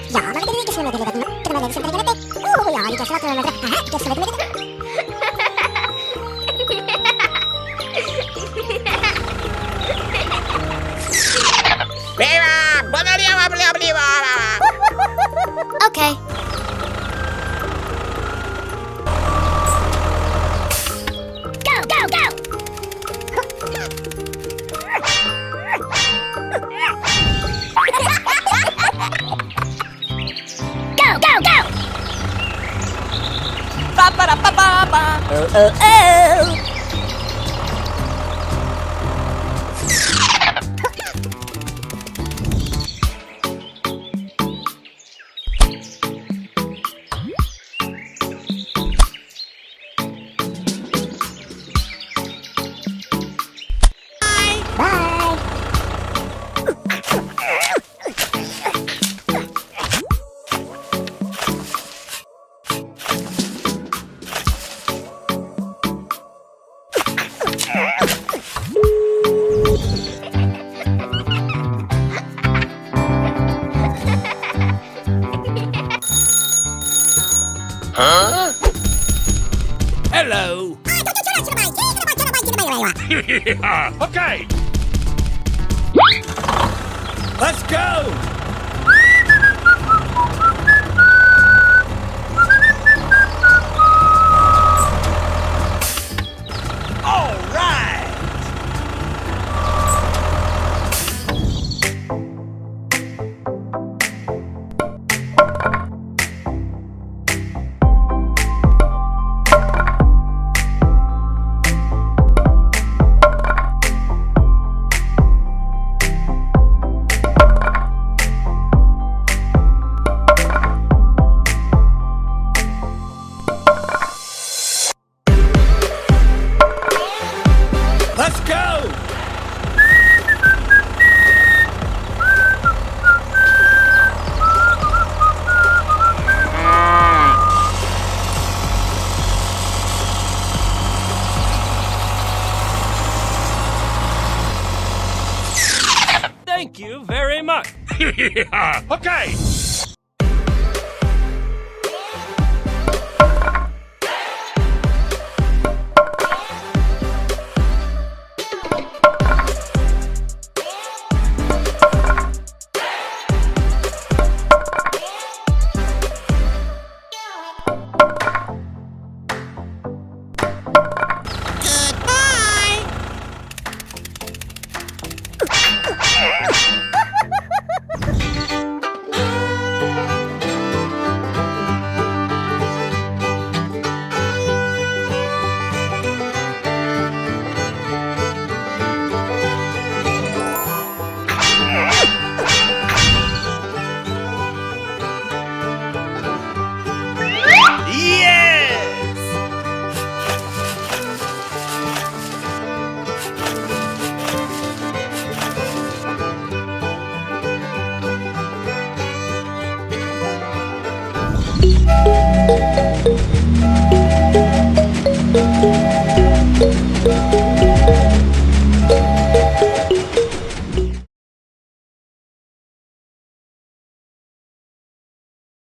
Ja, maar ik is met dat nu. Ik ben net zo met het. Oh ja, die is laten we met. Aha, ik is met het. Okay. Go, go, go! Go, go, go! Ba ba da ba ba ba. Oh oh oh. Bye. Hello. Okay. Let's go. All right. Let's go! Thank you very much. Okay. Bye.